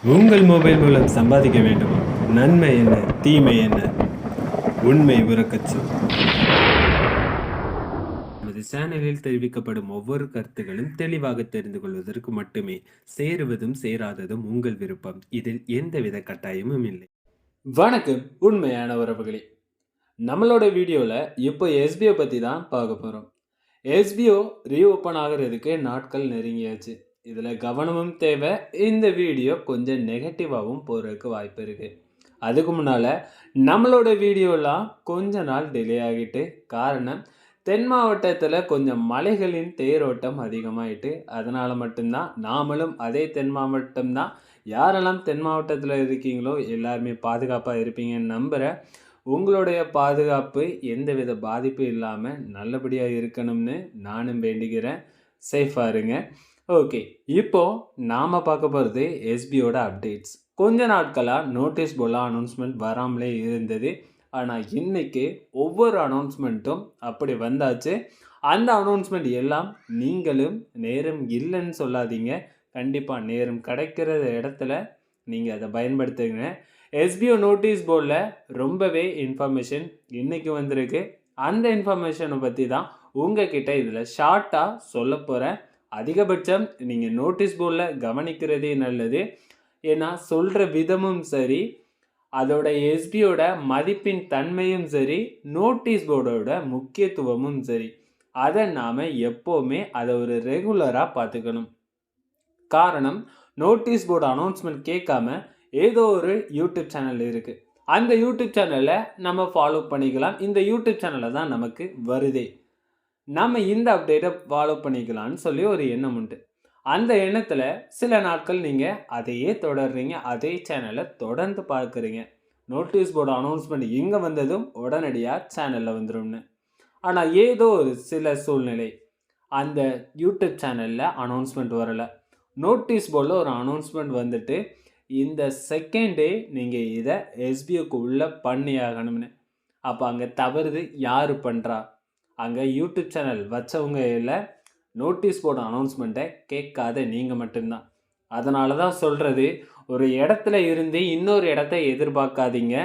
உங்கள் மொபைல் மூலம் சம்பாதிக்க வேண்டுமா? நன்மை என்ன, தீமை என்ன, உண்மை உறக்கச்சு. நமது சேனலில் தெரிவிக்கப்படும் ஒவ்வொரு கருத்துகளும் தெளிவாக தெரிந்து கொள்வதற்கு மட்டுமே. சேருவதும் சேராததும் உங்கள் விருப்பம். இதில் எந்தவித கட்டாயமும் இல்லை. வணக்கம் உண்மையான உறவுகளே. நம்மளோட வீடியோவில் இப்போ எஸ்பிஓ பற்றி தான் பார்க்க போகிறோம். எஸ்பிஓ ரீஓப்பன் ஆகிறதுக்கு நாட்கள் நெருங்கியாச்சு. இதில் கவனமும் தேவை. இந்த வீடியோ கொஞ்சம் நெகட்டிவாகவும் போகிறதுக்கு வாய்ப்பு இருக்குது. அதுக்கு முன்னால் நம்மளோட வீடியோலாம் கொஞ்ச நாள் டிலே ஆகிட்டு, காரணம் தென் மாவட்டத்தில் கொஞ்சம் மலைகளின் தேரோட்டம் அதிகமாகிட்டு, அதனால் மட்டும்தான் நாமளும் அதே தென் மாவட்டம் தான். யாரெல்லாம் தென் மாவட்டத்தில் இருக்கீங்களோ எல்லாருமே பாதுகாப்பாக இருப்பீங்கன்னு நம்புகிறேன். உங்களுடைய பாதுகாப்பு எந்தவித பாதிப்பு இல்லாமல் நல்லபடியாக இருக்கணும்னு நானும் வேண்டிக்கிறேன். சேஃபாக இருங்க. ஓகே, இப்போது நாம் பார்க்க போகிறது எஸ்பிஓட அப்டேட்ஸ். கொஞ்ச நாட்களாக நோட்டீஸ் போர்டில் அனௌன்ஸ்மெண்ட் வராமலே இருந்தது. ஆனால் இன்றைக்கி ஒவ்வொரு அனௌன்ஸ்மெண்ட்டும் அப்படி வந்தாச்சு. அந்த அனௌன்ஸ்மெண்ட் எல்லாம் நீங்களும் நேரம் இல்லைன்னு சொல்லாதீங்க. கண்டிப்பாக நேரம் கிடைக்கிற இடத்துல நீங்கள் அதை பயன்படுத்துங்க. எஸ்பிஓ நோட்டீஸ் போர்டில் ரொம்பவே இன்ஃபர்மேஷன் இன்றைக்கி வந்திருக்கு. அந்த இன்ஃபர்மேஷனை பற்றி தான் உங்ககிட்ட இதில் ஷார்ட்டாக சொல்ல போகிறேன். அதிகபட்சம் நீங்கள் நோட்டீஸ் போர்டில் கவனிக்கிறதே நல்லது. ஏன்னா சொல்கிற விதமும் சரி, அதோட எஸ்பியோட மதிப்பின் தன்மையும் சரி, நோட்டீஸ் போர்டோட முக்கியத்துவமும் சரி, அதை நாம் எப்போவுமே அதை ஒரு ரெகுலராக பார்த்துக்கணும். காரணம், நோட்டீஸ் போர்டு அனௌன்ஸ்மெண்ட் கேட்காம ஏதோ ஒரு யூடியூப் சேனல் இருக்குது. அந்த யூடியூப் சேனலை நம்ம ஃபாலோ பண்ணிக்கலாம். இந்த யூடியூப் சேனலில் தான் நமக்கு வருதே. நம்ம இந்த அப்டேட்டை ஃபாலோ பண்ணிக்கலான்னு சொல்லி ஒரு எண்ணம் உண்டு. அந்த எண்ணத்தில் சில நாட்கள் நீங்கள் அதையே தொடர்றீங்க, அதே சேனலை தொடர்ந்து பார்க்குறீங்க. நோட்டீஸ் போர்டு அனௌன்ஸ்மெண்ட் இங்கே வந்ததும் உடனடியாக சேனலில் வந்துடும்னு. ஆனால் ஏதோ ஒரு சில சூழ்நிலை அந்த யூடியூப் சேனலில் அனௌன்ஸ்மெண்ட் வரலை. நோட்டீஸ் போர்டில் ஒரு அனௌன்ஸ்மெண்ட் வந்துட்டு இந்த செகண்டே நீங்கள் இதை எஸ்பிஓக்கு உள்ளே பண்ணி ஆகணும்னு. அப்போ அங்கே தவறுது யார் பண்ணுறா? அங்கே யூடியூப் சேனல் வச்சவங்க இல்லை, நோட்டீஸ் போர்டு அனௌன்ஸ்மெண்ட்டை கேட்காத நீங்கள் மட்டும்தான். அதனால தான் சொல்கிறது, ஒரு இடத்துல இருந்து இன்னொரு இடத்த எதிர்பார்க்காதீங்க.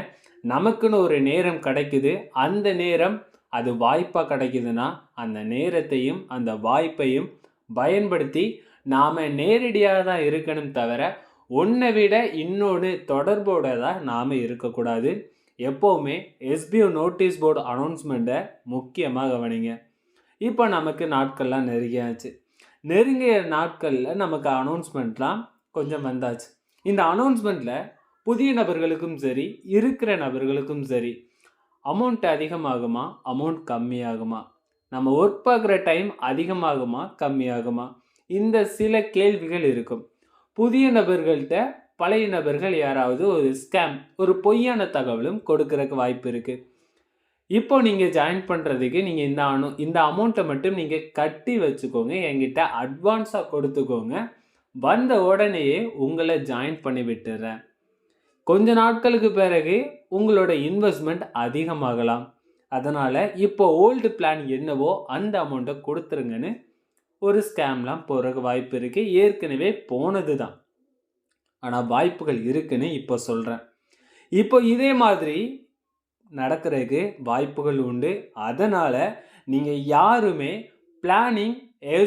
நமக்குன்னு ஒரு நேரம் கிடைக்குது. அந்த நேரம் அது வாய்ப்பாக கிடைக்குதுன்னா அந்த நேரத்தையும் அந்த வாய்ப்பையும் பயன்படுத்தி நாம் நேரடியாக தான் இருக்கணும், தவிர ஒன்றை விட இன்னொன்று தொடர்போடு தான் நாம் இருக்கக்கூடாது. எப்போவுமே எஸ்பிஓ நோட்டீஸ் போர்டு அனௌன்ஸ்மெண்ட்டை முக்கியமாக கவனிங்க. இப்போ நமக்கு நாட்கள்லாம் நெருங்கியாச்சு. நெருங்கிய நாட்களில் நமக்கு அனௌன்ஸ்மெண்ட்லாம் கொஞ்சம் வந்தாச்சு. இந்த அனௌன்ஸ்மெண்ட்டில் புதிய நபர்களுக்கும் சரி, இருக்கிற நபர்களுக்கும் சரி, அமௌண்ட் அதிகமாகுமா, அமௌண்ட் கம்மியாகுமா, நம்ம ஒர்க் பார்க்குற டைம் அதிகமாகுமா கம்மியாகுமா, இந்த சில கேள்விகள் இருக்கும். புதிய நபர்கள்ட்ட பழைய நபர்கள் யாராவது ஒரு ஸ்கேம், ஒரு பொய்யான தகவலும் கொடுக்கறதுக்கு வாய்ப்பு இருக்குது. இப்போ நீங்கள் ஜாயின் பண்ணுறதுக்கு நீங்கள் இந்த அமௌண்ட்டை மட்டும் நீங்கள் கட்டி வச்சுக்கோங்க, என்கிட்ட அட்வான்ஸாக கொடுத்துக்கோங்க. வந்த உடனேயே உங்களை ஜாயின் பண்ணி விட்டுறேன். கொஞ்ச நாட்களுக்கு பிறகு உங்களோட இன்வெஸ்ட்மெண்ட் அதிகமாகலாம். அதனால் இப்போ ஓல்டு பிளான் என்னவோ அந்த அமௌண்ட்டை கொடுத்துருங்கன்னு ஒரு ஸ்கேம்லாம் போகிறதுக்கு வாய்ப்பு இருக்குது. ஏற்கனவே போனது தான், ஆனால் வாய்ப்புகள் இருக்குன்னு இப்போ சொல்கிறேன். இப்போ இதே மாதிரி நடக்கிறதுக்கு வாய்ப்புகள் உண்டு. அதனால் நீங்கள் யாருமே பிளானிங்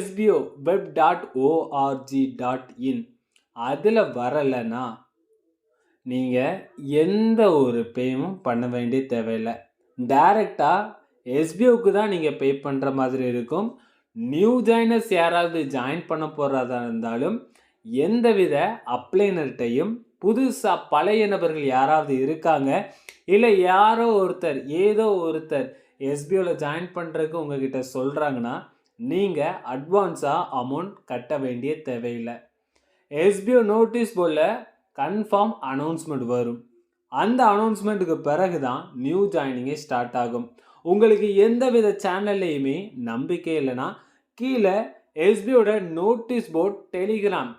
sboweb.org.in அதில் வரலைன்னா நீங்கள் எந்த ஒரு பேயும் பண்ண வேண்டிய தேவையில்லை. டைரெக்டாக எஸ்பிஓக்கு தான் நீங்கள் பே பண்ணுற மாதிரி இருக்கும். நியூ ஜாயினர்ஸ் யாராவது ஜாயின் பண்ண போகிறதா இருந்தாலும் எந்தவித அப்ளைனர்கிட்டையும் புதுசாக பழைய நபர்கள் யாராவது இருக்காங்க, இல்லை யாரோ ஒருத்தர் ஏதோ ஒருத்தர் எஸ்பிஓவில் ஜாயின் பண்ணுறதுக்கு உங்ககிட்ட சொல்கிறாங்கன்னா நீங்கள் அட்வான்ஸாக அமௌண்ட் கட்ட வேண்டிய தேவையில்லை. எஸ்பிஓ நோட்டீஸ் போர்டில் கன்ஃபார்ம் அனௌன்ஸ்மெண்ட் வரும். அந்த அனௌன்ஸ்மெண்ட்டுக்கு பிறகு தான் நியூ ஜாயினிங்கே ஸ்டார்ட் ஆகும். உங்களுக்கு எந்தவித சேனல்லையுமே நம்பிக்கை இல்லைன்னா கீழே எஸ்பிஓட நோட்டீஸ் போர்ட் டெலிகிராம்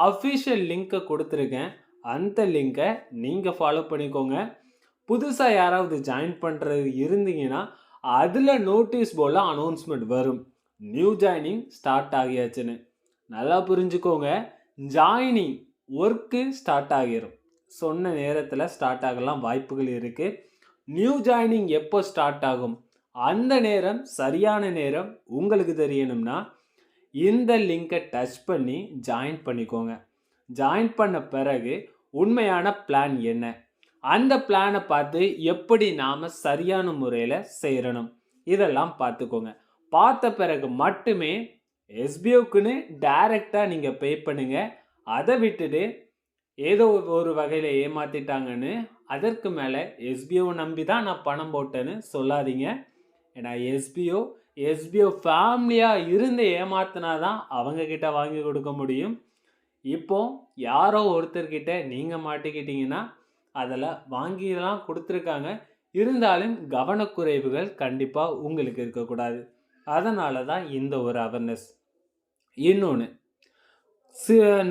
அஃபிஷியல் லிங்க்கை கொடுத்துருக்கேன். அந்த லிங்கை நீங்கள் ஃபாலோ பண்ணிக்கோங்க. புதுசாக யாராவது ஜாயின் பண்ணுறது இருந்தீங்கன்னா அதில் நோட்டீஸ் போர்டில் அனௌன்ஸ்மெண்ட் வரும், நியூ ஜாயினிங் ஸ்டார்ட் ஆகியாச்சுன்னு. நல்லா புரிஞ்சுக்கோங்க. ஜாயினிங் ஒர்க்கு ஸ்டார்ட் ஆகிரும். சொன்ன நேரத்துல ஸ்டார்ட் ஆகலாம் வாய்ப்புகள் இருக்கு. நியூ ஜாயினிங் எப்போ ஸ்டார்ட் ஆகும்? அந்த நேரம், சரியான நேரம் உங்களுக்கு தெரியணும்னா, இந்த லிங்கை டச் பண்ணி ஜாயின் பண்ணிக்கோங்க. ஜாயின் பண்ண பிறகு உண்மையான பிளான் என்ன? அந்த பிளானை பார்த்து எப்படி நாம சரியான முறையில் செய்யணும் இதெல்லாம் பார்த்துக்கோங்க. பார்த்த பிறகு மட்டுமே எஸ்பிஓக்குன்னு டைரெக்டாக நீங்கள் பே பண்ணுங்க. அதை விட்டுட்டு ஏதோ ஒரு வகையில் ஏமாத்திட்டாங்கன்னு அதற்கு மேலே எஸ்பிஓ நம்பி தான் நான் பணம் போட்டேன்னு சொல்லாதீங்க. ஏன்னா எஸ்பிஓ ஃபேமிலியாக இருந்து ஏமாத்தினா தான் அவங்கக்கிட்ட வாங்கி கொடுக்க முடியும். இப்போ யாரோ ஒருத்தர்கிட்ட நீங்கள் மாட்டிக்கிட்டீங்கன்னா அதில் வாங்கிலாம் கொடுத்துருக்காங்க. இருந்தாலும் கவனக்குறைவுகள் கண்டிப்பாக உங்களுக்கு இருக்கக்கூடாது. அதனால தான் இந்த ஒரு அவேர்னஸ். இன்னொன்று,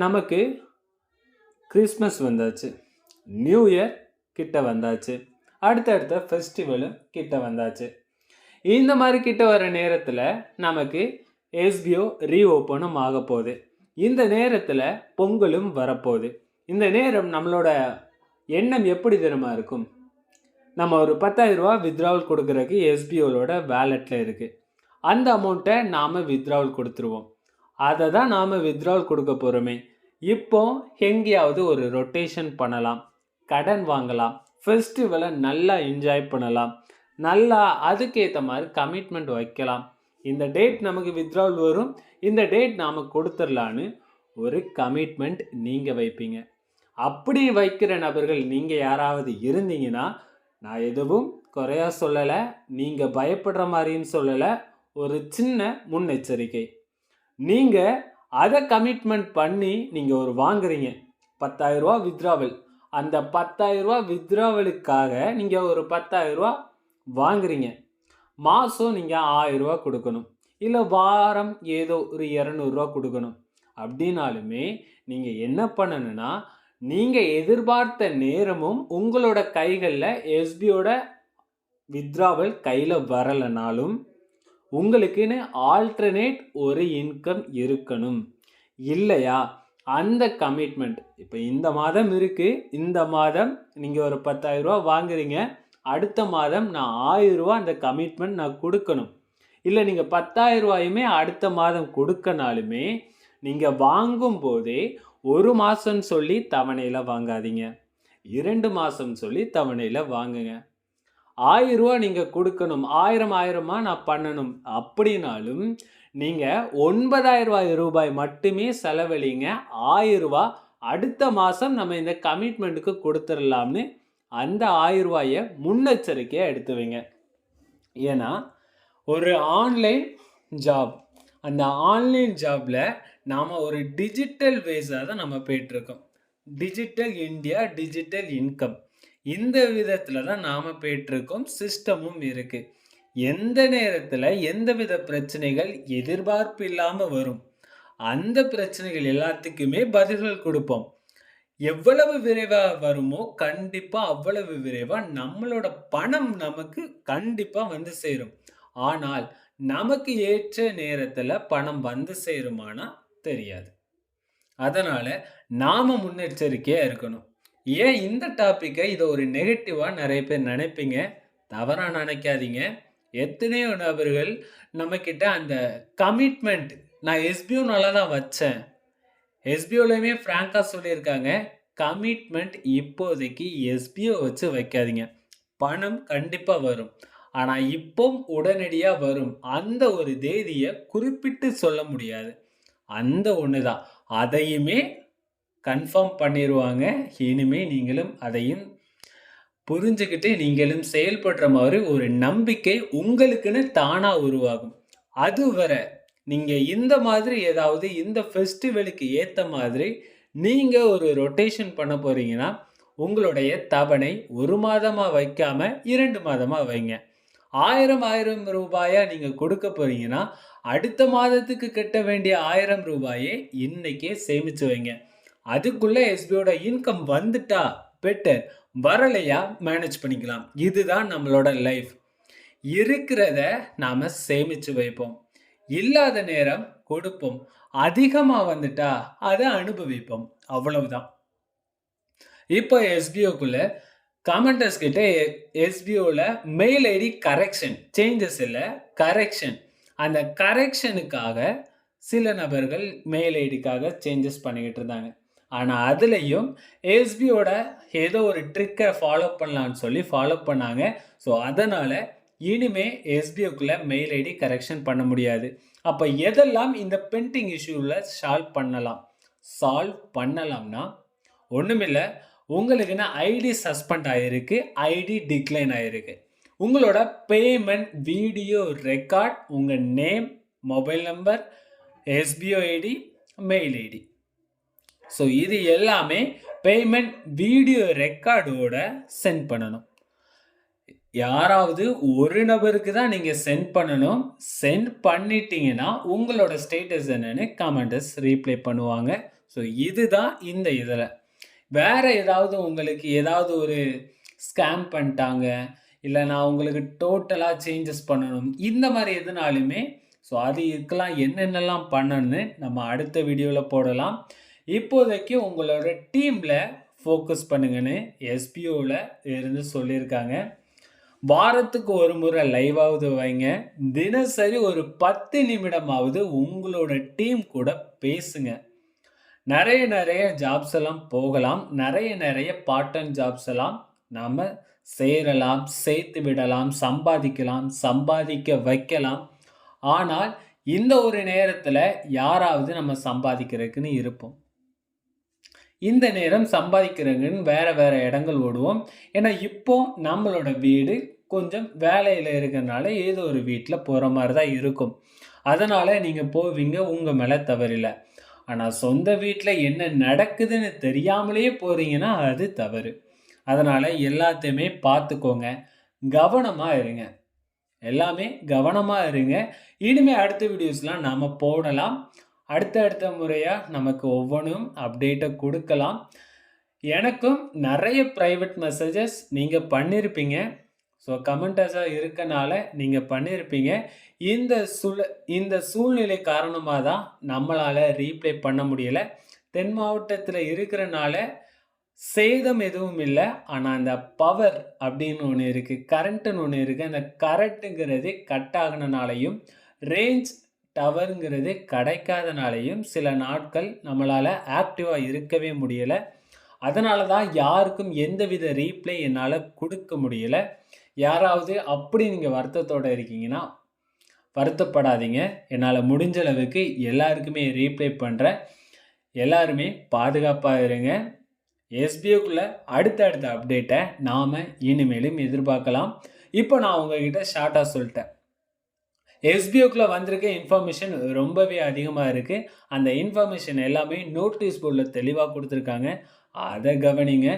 நமக்கு கிறிஸ்மஸ் வந்தாச்சு, நியூ இயர் கிட்ட வந்தாச்சு, அடுத்தடுத்த ஃபெஸ்டிவலும் கிட்ட வந்தாச்சு. இந்த மாதிரி கிட்ட வர நேரத்தில் நமக்கு எஸ்பிஓ ரீஓப்பனும் ஆக போகுது. இந்த நேரத்தில் பொங்கலும் வரப்போகுது. இந்த நேரம் நம்மளோட எண்ணம் எப்படி தெரியுமா இருக்கும்? நம்ம ஒரு 10,000 ரூபா வித்ட்ராவல் கொடுக்குறதுக்கு எஸ்பிஓலோட வேலெட்டில் இருக்குது. அந்த அமௌண்ட்டை நாம் வித்ட்ராவல் கொடுத்துருவோம். அதை தான் நாம் வித்ட்ராவல் கொடுக்க போகிறோமே. இப்போ எங்கேயாவது ஒரு ரொட்டேஷன் பண்ணலாம், கடன் வாங்கலாம், ஃபெஸ்டிவலை நல்லா என்ஜாய் பண்ணலாம், நல்லா அதுக்கேற்ற மாதிரி கமிட்மெண்ட் வைக்கலாம். இந்த டேட் நமக்கு வித்ட்ராவல் வரும், இந்த டேட் நாம் கொடுத்துடலான்னு ஒரு கமிட்மெண்ட் நீங்கள் வைப்பீங்க. அப்படி வைக்கிற நபர்கள் நீங்கள் யாராவது இருந்தீங்கன்னா, நான் எதுவும் குறையா சொல்லலை, நீங்கள் பயப்படுற மாதிரின்னு சொல்லலை, ஒரு சின்ன முன்னெச்சரிக்கை. நீங்கள் அதை கமிட்மெண்ட் பண்ணி நீங்கள் ஒரு வாங்குறீங்க, 10,000 ரூபா வித்ட்ராவல். அந்த 10,000 ரூபா வித்ட்ராவலுக்காக நீங்கள் ஒரு 10,000 ரூபா வாங்குறீங்க. மாதம் நீங்கள் 1000 ரூபா கொடுக்கணும், இல்லை வாரம் ஏதோ ஒரு 200 ரூபா கொடுக்கணும். அப்படின்னாலுமே நீங்கள் என்ன பண்ணணும்னா, நீங்கள் எதிர்பார்த்த நேரமும் உங்களோட கைகளில் எஸ்பிஓட வித்ட்ராவல் கையில் வரலைனாலும் உங்களுக்குன்னு ஆல்டர்னேட் ஒரு இன்கம் இருக்கணும். இல்லையா அந்த கமிட்மெண்ட், இப்போ இந்த மாதம் இருக்குது, இந்த மாதம் நீங்கள் ஒரு 10,000 ரூபா வாங்குறீங்க, அடுத்த மாதம் நான் 1000 ரூபா அந்த கமிட்மெண்ட் நான் கொடுக்கணும். இல்லை நீங்கள் 10,000 ரூபாயுமே அடுத்த மாதம் கொடுக்கனாலுமே நீங்கள் வாங்கும் போதே 1 மாதம் சொல்லி தவணையில் வாங்காதீங்க, 2 மாதம் சொல்லி தவணையில் வாங்குங்க. 1000 ரூபா நீங்கள் கொடுக்கணும், 1000 நான் பண்ணணும் அப்படின்னாலும் நீங்கள் 9,000 ரூபாய் மட்டுமே செலவழிங்க. 1000 ரூபா அடுத்த மாதம் நம்ம இந்த கமிட்மெண்ட்டுக்கு கொடுத்துடலாம்னு அந்த 1000 ரூபாயை முன்னெச்சரிக்கையாக எடுத்து வைங்க. ஏன்னா ஒரு ஆன்லைன் ஜாப், அந்த ஆன்லைன் ஜாபில் நாம் ஒரு டிஜிட்டல் வேஸாக தான் நம்ம போயிட்டுருக்கோம். டிஜிட்டல் இந்தியா, டிஜிட்டல் இன்கம், இந்த விதத்தில் தான் நாம் போயிட்டுருக்கோம். சிஸ்டமும் இருக்குது. எந்த நேரத்தில் எந்தவித பிரச்சனைகள் எதிர்பார்ப்பு இல்லாமல் வரும், அந்த பிரச்சனைகள் எல்லாத்துக்குமே பதில்கள் கொடுப்போம். எவ்வளவு விரைவாக வருமோ கண்டிப்பாக அவ்வளவு விரைவாக நம்மளோட பணம் நமக்கு கண்டிப்பாக வந்து சேரும். ஆனால் நமக்கு ஏற்ற நேரத்தில் பணம் வந்து சேருமானா தெரியாது. அதனால் நாம் முன்னெச்சரிக்கையாக இருக்கணும். ஏன் இந்த டாப்பிக்கை இதை ஒரு நெகட்டிவாக நிறைய பேர் நினைப்பீங்க, தவறாக நினைக்காதீங்க. எத்தனையோ நபர்கள் நம்மக்கிட்ட அந்த கமிட்மெண்ட், நான் எஸ்பிஓ நல்லா தான் வச்சேன், எஸ்பிஓலையுமே ஃப்ராங்காக சொல்லியிருக்காங்க, கமிட்மெண்ட் இப்போதைக்கு எஸ்பிஓ வச்சு வைக்காதீங்க, பணம் கண்டிப்பாக வரும், ஆனால் இப்போ உடனடியாக வரும், அந்த ஒரு தேதியை குறிப்பிட்டு சொல்ல முடியாது. அந்த ஒன்று தான், அதையுமே கன்ஃபார்ம் பண்ணிடுவாங்க. இனிமேல் நீங்களும் அதையும் புரிஞ்சுக்கிட்டு நீங்களும் செயல்படுற மாதிரி ஒரு நம்பிக்கை உங்களுக்குன்னு தானாக உருவாகும். அதுவரை நீங்கள் இந்த மாதிரி ஏதாவது இந்த ஃபெஸ்டிவலுக்கு ஏற்ற மாதிரி நீங்கள் ஒரு ரொட்டேஷன் பண்ண போகிறீங்கன்னா, உங்களுடைய தவணை 1 மாதமாக வைக்காமல் 2 மாதமாக வைங்க. 1000 ரூபாயா நீங்கள் கொடுக்க போகிறீங்கன்னா, அடுத்த மாதத்துக்கு கட்ட வேண்டிய 1000 ரூபாயை இன்னைக்கே சேமித்து வைங்க. அதுக்குள்ளே எஸ்பிஓட இன்கம் வந்துட்டா பெட்டர், வரலையா மேனேஜ் பண்ணிக்கலாம். இதுதான் நம்மளோட லைஃப். இருக்கிறத நாம் சேமித்து வைப்போம், இல்லாத நேரம் கொடுப்போம், அதிகமாக வந்துட்டா அதை அனுபவிப்போம். அவ்வளவுதான். இப்போ எஸ்பிஓக்குள்ள கமெண்டர்ஸ் கிட்ட எஸ்பிஓல மெயில் ஐடி கரெக்ஷன், சேஞ்சஸ் இல்ல, கரெக்ஷன். அந்த கரெக்ஷனுக்காக சில நபர்கள் மெயில் ஐடிக்காக சேஞ்சஸ் பண்ணிக்கிட்டு இருந்தாங்க. ஆனா அதுலயும் எஸ்பிஓட ஏதோ ஒரு ட்ரிக்கை ஃபாலோ பண்ணலான்னு சொல்லி ஃபாலோ பண்ணாங்க. ஸோ அதனால இனிமே எஸ்பிஓக்குள்ள மெயில் ஐடி கரெக்ஷன் பண்ண முடியாது. அப்ப எதெல்லாம் இந்த பெண்டிங் இஷ்யூல சால்வ் பண்ணலாம்னா, ஒண்ணுமில்ல, உங்களுக்குன்னு ஐடி சஸ்பெண்ட் ஆயிருக்கு, ஐடி டிக்ளைன் ஆயிருக்கு. உங்களோட பேமெண்ட் வீடியோ ரெக்கார்ட், உங்க name, mobile number, SPO ID, mail ID. So இது எல்லாமே பேமெண்ட் வீடியோ ரெக்கார்டோட சென்ட் பண்ணணும். யாராவது ஒரு நபருக்கு தான் நீங்க சென்ட் பண்ணணும். சென்ட் பண்ணிட்டீங்கன்னா உங்களோட ஸ்டேட்டஸ் என்னன்னு கமெண்டர்ஸ் ரீப்ளை பண்ணுவாங்க. ஸோ இதுதான் இந்த இதில். வேற ஏதாவது உங்களுக்கு ஏதாவது ஒரு ஸ்கேம் பண்ணிட்டாங்க, இல்லை நான் உங்களுக்கு டோட்டலாக சேஞ்சஸ் பண்ணணும், இந்த மாதிரி எதுனாலுமே ஸோ அது இதுக்கெல்லாம் என்னென்னலாம் பண்ணணும்னு நம்ம அடுத்த வீடியோவில் போடலாம். இப்போதைக்கு உங்களோட டீமில் ஃபோக்கஸ் பண்ணுங்கன்னு எஸ்பிஓவில் இருந்து சொல்லியிருக்காங்க. வாரத்துக்கு ஒரு முறை லைவாவது வைங்க. தினசரி ஒரு 10 நிமிடமாவது உங்களோட டீம் கூட பேசுங்க. நிறைய ஜாப்ஸ் எல்லாம் போகலாம். நிறைய பார்ட் டைம் ஜாப்ஸ் எல்லாம் நாம் சேரலாம், சேர்த்து விடலாம், சம்பாதிக்க வைக்கலாம். ஆனால் இந்த ஒரு நேரத்தில் யாராவது நம்ம சம்பாதிக்கிறதுக்குன்னு இருப்போம். இந்த நேரம் சம்பாதிக்கிறதுக்குன்னு வேற இடங்கள் ஓடுவோம். ஏன்னா இப்போ நம்மளோட வீடு கொஞ்சம் வேலையில் இருக்கிறதுனால ஏதோ ஒரு வீட்டில் போகிற மாதிரி தான் இருக்கும். அதனால் நீங்கள் போவீங்க, உங்கள் மேலே தவறில்லை. ஆனால் சொந்த வீட்டில் என்ன நடக்குதுன்னு தெரியாமலேயே போகிறீங்கன்னா அது தவறு. அதனால் எல்லாத்தையுமே பார்த்துக்கோங்க, கவனமாக இருங்க, எல்லாமே கவனமாக இருங்க. இனிமேல் அடுத்த வீடியோஸ்லாம் நாம் போடலாம். அடுத்த முறையாக நமக்கு ஒவ்வொன்றும் அப்டேட்டை கொடுக்கலாம். எனக்கும் நிறைய ப்ரைவேட் மெசேஜஸ் நீங்கள் பண்ணியிருப்பீங்க. ஸோ கமெண்டர்ஸாக இருக்கனால நீங்கள் பண்ணியிருப்பீங்க. இந்த சூழ்நிலை காரணமாக தான் நம்மளால் ரீப்ளை பண்ண முடியலை. தென் மாவட்டத்தில் இருக்கிறனால சேதம் எதுவும் இல்லை. ஆனால் அந்த பவர் அப்படின்னு ஒன்று இருக்குது, கரண்ட்டுன்னு ஒன்று இருக்குது. அந்த கரண்ட்டுங்கிறது கட் ஆகினாலையும் ரேஞ்ச் டவருங்கிறது கிடைக்காதனாலையும் சில நாட்கள் நம்மளால் ஆக்டிவாக இருக்கவே முடியலை. அதனால தான் யாருக்கும் எந்தவித ரீப்ளை என்னால் கொடுக்க முடியலை. யாராவது அப்படி நீங்கள் வருத்தத்தோடு இருக்கீங்கன்னா வருத்தப்படாதீங்க. என்னால் முடிஞ்ச அளவுக்கு எல்லாருக்குமே ரீப்ளை பண்ணுறேன். எல்லாருமே பாதுகாப்பாக இருங்க. எஸ்பிஓக்குள்ளே அடுத்த அப்டேட்டை நாம் இனிமேலும் எதிர்பார்க்கலாம். இப்போ நான் உங்ககிட்ட ஷார்ட்டாக சொல்லிட்டேன். எஸ்பிஓக்குள்ளே வந்திருக்க இன்ஃபர்மேஷன் ரொம்பவே அதிகமாக இருக்குது. அந்த இன்ஃபர்மேஷன் எல்லாமே நோட்டீஸ் போர்டில் தெளிவாக கொடுத்துருக்காங்க. அதை கவனிங்க.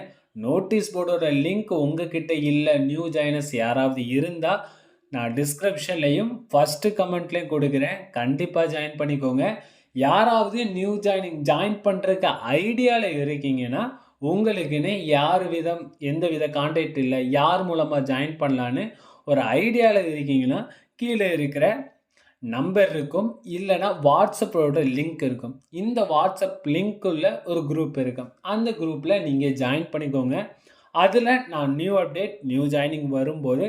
நோட்டீஸ் போர்டோட லிங்க் உங்ககிட்ட இல்லை, நியூ ஜாயினர்ஸ் யாராவது இருந்தால் நான் டிஸ்கிரிப்ஷன்லையும் ஃபஸ்ட்டு கமெண்ட்லேயும் கொடுக்குறேன், கண்டிப்பாக ஜாயின் பண்ணிக்கோங்க. யாராவது நியூ ஜாயின் பண்ணுறதுக்கு ஐடியாவில் இருக்கீங்கன்னா, உங்களுக்குன்னு எந்த வித கான்டாக்ட் இல்லை, யார் மூலமாக ஜாயின் பண்ணலான்னு ஒரு ஐடியாவில் இருக்கீங்கன்னா கீழே இருக்கிற நம்பர் இருக்கும், இல்லைனா வாட்ஸ்அப்போட லிங்க் இருக்கும். இந்த வாட்ஸ்அப் லிங்க்குள்ள ஒரு குரூப் இருக்கும். அந்த குரூப்பில் நீங்கள் ஜாயின் பண்ணிக்கோங்க. அதில் நான் நியூ அப்டேட், நியூ ஜாயினிங் வரும்போது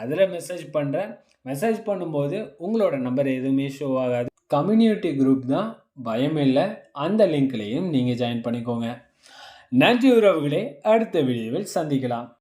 அதில் மெசேஜ் பண்ணுறேன். மெசேஜ் பண்ணும்போது உங்களோட நம்பர் எதுவுமே ஷோ ஆகாது. கம்யூனிட்டி குரூப் தான், பயம் இல்லை. அந்த லிங்க்லேயும் நீங்கள் ஜாயின் பண்ணிக்கோங்க. நன்றி உறவுகளே, அடுத்த வீடியோவில் சந்திக்கலாம்.